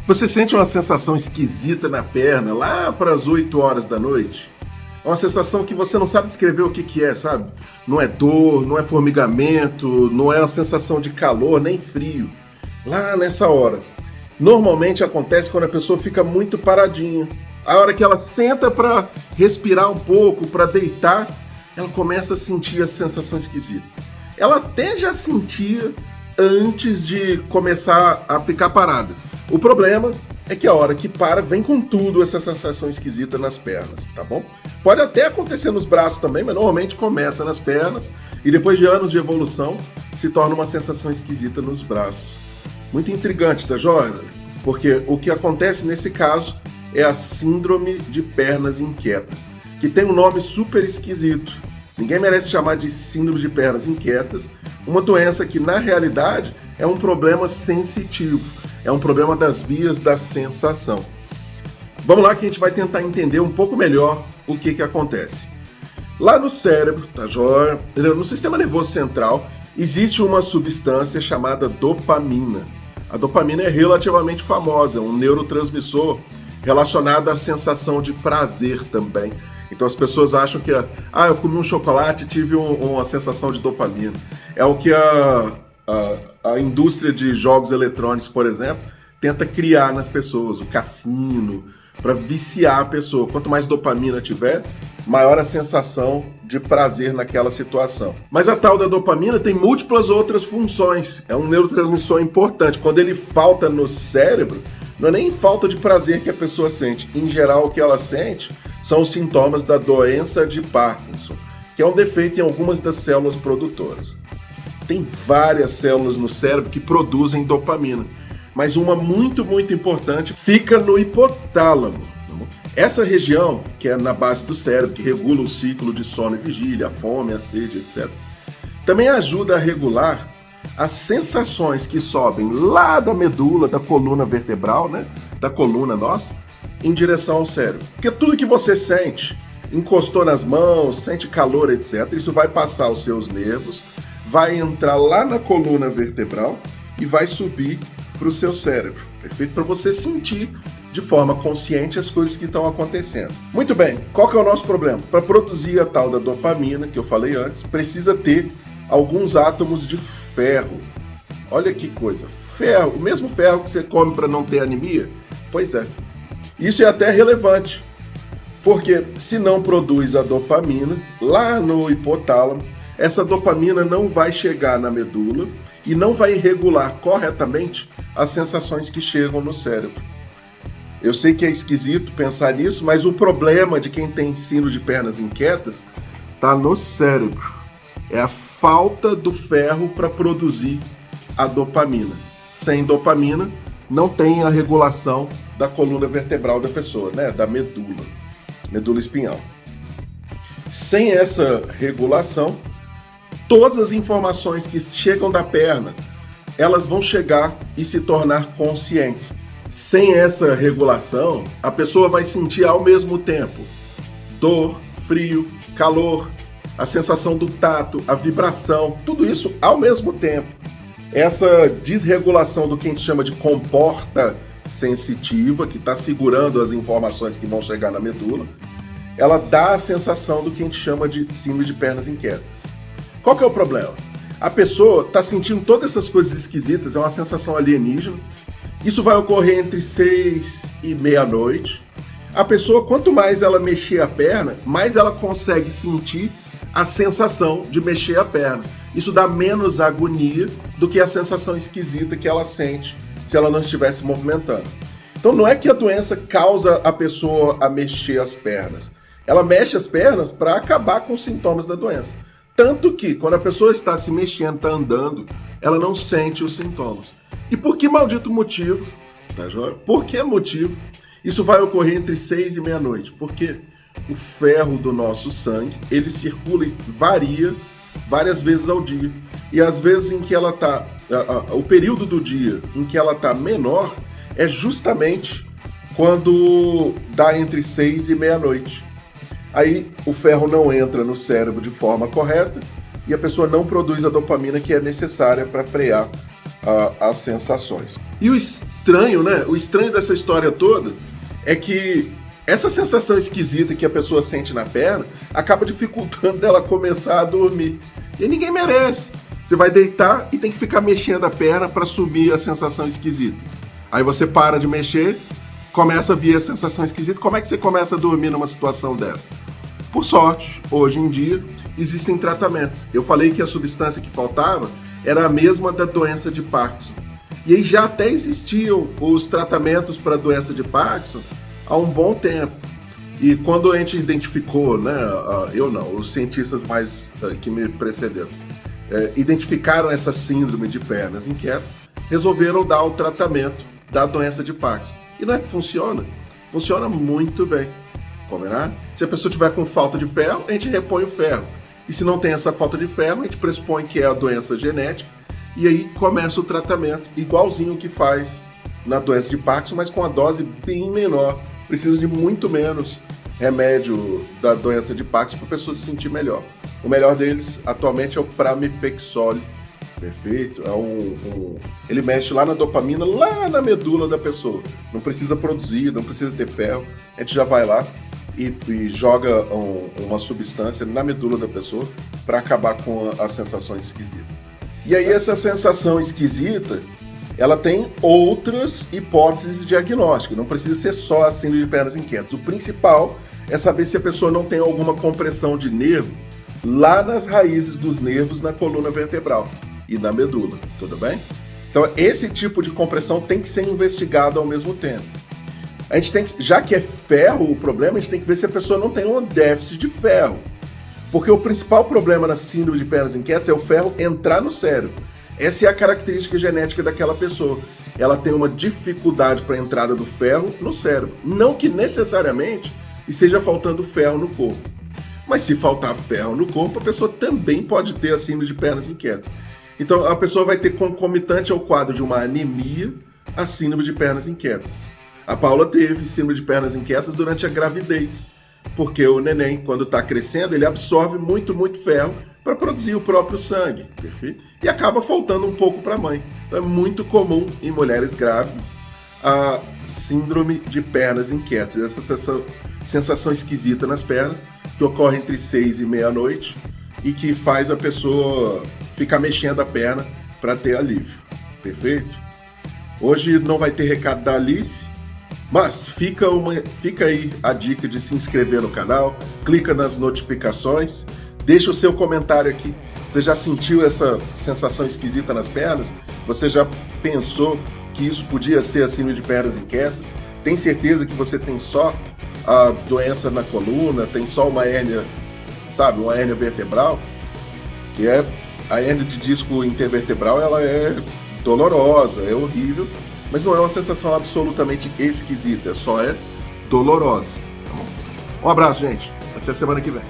Você sente uma sensação esquisita na perna lá para as 8 horas da noite? É uma sensação que você não sabe descrever o que é, sabe? Não é dor, não é formigamento, não é uma sensação de calor nem frio. Lá nessa hora. Normalmente acontece quando a pessoa fica muito paradinha. A hora que ela senta para respirar um pouco, para deitar, ela começa a sentir a sensação esquisita. Ela até já sentia antes de começar a ficar parada. O problema é que a hora que para, vem com tudo essa sensação esquisita nas pernas, tá bom? Pode até acontecer nos braços também, mas normalmente começa nas pernas e depois de anos de evolução se torna uma sensação esquisita nos braços. Muito intrigante, tá joia? Porque o que acontece nesse caso é a síndrome de pernas inquietas, que tem um nome super esquisito. Ninguém merece chamar de síndrome de pernas inquietas, uma doença que na realidade é um problema sensitivo, é um problema das vias da sensação. Vamos lá que a gente vai tentar entender um pouco melhor o que acontece. Lá no cérebro, tá joia? No sistema nervoso central, existe uma substância chamada dopamina. A dopamina é relativamente famosa, é um neurotransmissor relacionado à sensação de prazer também. Então as pessoas acham que, eu comi um chocolate e tive uma sensação de dopamina. É o que a indústria de jogos eletrônicos, por exemplo, tenta criar nas pessoas, o cassino, para viciar a pessoa. Quanto mais dopamina tiver, maior a sensação de prazer naquela situação. Mas a tal da dopamina tem múltiplas outras funções. É um neurotransmissor importante. Quando ele falta no cérebro, não é nem falta de prazer que a pessoa sente. Em geral, o que ela sente são os sintomas da doença de Parkinson, que é um defeito em algumas das células produtoras. Tem várias células no cérebro que produzem dopamina, mas uma muito importante fica no hipotálamo. Essa região, que é na base do cérebro, que regula o ciclo de sono e vigília, a fome, a sede, etc., também ajuda a regular as sensações que sobem lá da medula, da coluna vertebral, né? Da coluna nossa, em direção ao cérebro. Porque tudo que você sente, encostou nas mãos, sente calor, etc., isso vai passar os seus nervos, vai entrar lá na coluna vertebral e vai subir para o seu cérebro. Perfeito? Para você sentir de forma consciente as coisas que estão acontecendo. Muito bem, qual que é o nosso problema? Para produzir a tal da dopamina, que eu falei antes, precisa ter alguns átomos de ferro. Olha que coisa, ferro, o mesmo ferro que você come para não ter anemia? Pois é. Isso é até relevante, porque se não produz a dopamina, lá no hipotálamo, essa dopamina não vai chegar na medula e não vai regular corretamente as sensações que chegam no cérebro. Eu sei que é esquisito pensar nisso, mas o problema de quem tem síndrome de pernas inquietas está no cérebro. É a falta do ferro para produzir a dopamina. Sem dopamina, não tem a regulação da coluna vertebral da pessoa, né? Da medula espinhal. Sem essa regulação, todas as informações que chegam da perna, elas vão chegar e se tornar conscientes. Sem essa regulação, a pessoa vai sentir ao mesmo tempo dor, frio, calor, a sensação do tato, a vibração, tudo isso ao mesmo tempo. Essa desregulação do que a gente chama de comporta sensitiva, que está segurando as informações que vão chegar na medula, ela dá a sensação do que a gente chama de síndrome de pernas inquietas. Qual que é o problema? A pessoa está sentindo todas essas coisas esquisitas, é uma sensação alienígena. Isso vai ocorrer entre 6 e meia-noite. A pessoa, quanto mais ela mexer a perna, mais ela consegue sentir a sensação de mexer a perna. Isso dá menos agonia do que a sensação esquisita que ela sente se ela não estivesse movimentando. Então não é que a doença causa a pessoa a mexer as pernas. Ela mexe as pernas para acabar com os sintomas da doença. Tanto que, quando a pessoa está se mexendo, está andando, ela não sente os sintomas. E por que maldito motivo? Tá joia? Por que motivo? Isso vai ocorrer entre 6 e meia-noite. Porque o ferro do nosso sangue, ele circula e varia várias vezes ao dia. E às vezes em que ela está... O período do dia em que ela está menor é justamente quando dá entre 6 e meia-noite. Aí o ferro não entra no cérebro de forma correta e a pessoa não produz a dopamina que é necessária para frear as sensações. E o estranho, né? O estranho dessa história toda é que essa sensação esquisita que a pessoa sente na perna acaba dificultando dela começar a dormir. E ninguém merece. Você vai deitar e tem que ficar mexendo a perna para sumir a sensação esquisita. Aí você para de mexer, começa a vir a sensação esquisita. Como é que você começa a dormir numa situação dessa? Por sorte, hoje em dia, existem tratamentos. Eu falei que a substância que faltava era a mesma da doença de Parkinson. E aí já até existiam os tratamentos para a doença de Parkinson há um bom tempo. E quando a gente identificou, né, eu não, os cientistas mais que me precederam, identificaram essa síndrome de pernas inquietas, resolveram dar o tratamento da doença de Parkinson. E não é que funciona? Funciona muito bem. Combinado? Se a pessoa tiver com falta de ferro, a gente repõe o ferro. E se não tem essa falta de ferro, a gente pressupõe que é a doença genética, e aí começa o tratamento, igualzinho o que faz na doença de Parkinson, mas com a dose bem menor. Precisa de muito menos remédio da doença de Parkinson para a pessoa se sentir melhor. O melhor deles atualmente é o Pramipexole. Perfeito? Ele mexe lá na dopamina, lá na medula da pessoa. Não precisa produzir, não precisa ter ferro. A gente já vai lá e joga uma substância na medula da pessoa para acabar com as sensações esquisitas. E aí essa sensação esquisita, ela tem outras hipóteses diagnósticas. Não precisa ser só a síndrome de pernas inquietas. O principal é saber se a pessoa não tem alguma compressão de nervo lá nas raízes dos nervos na coluna vertebral e na medula, tudo bem? Então esse tipo de compressão tem que ser investigado ao mesmo tempo. A gente tem que, já que é ferro o problema, a gente tem que ver se a pessoa não tem um déficit de ferro. Porque o principal problema na síndrome de pernas inquietas é o ferro entrar no cérebro. Essa é a característica genética daquela pessoa. Ela tem uma dificuldade para a entrada do ferro no cérebro. Não que necessariamente esteja faltando ferro no corpo. Mas se faltar ferro no corpo, a pessoa também pode ter a síndrome de pernas inquietas. Então a pessoa vai ter concomitante ao quadro de uma anemia a síndrome de pernas inquietas. A Paula teve síndrome de pernas inquietas durante a gravidez, porque o neném, quando está crescendo, ele absorve muito ferro para produzir o próprio sangue, perfeito? E acaba faltando um pouco para a mãe. Então é muito comum em mulheres grávidas a síndrome de pernas inquietas, essa sensação esquisita nas pernas, que ocorre entre 6 e meia-noite e que faz a pessoa ficar mexendo a perna para ter alívio, perfeito? Hoje não vai ter recado da Alice, mas fica aí a dica de se inscrever no canal, clica nas notificações, deixa o seu comentário aqui. Você já sentiu essa sensação esquisita nas pernas? Você já pensou que isso podia ser a síndrome de pernas inquietas? Tem certeza que você tem só a doença na coluna, tem só uma hérnia, sabe, uma hérnia vertebral? Que é a hérnia de disco intervertebral, ela é dolorosa, é horrível, mas não é uma sensação absolutamente esquisita, só é dolorosa. Tá bom? Um abraço, gente. Até semana que vem.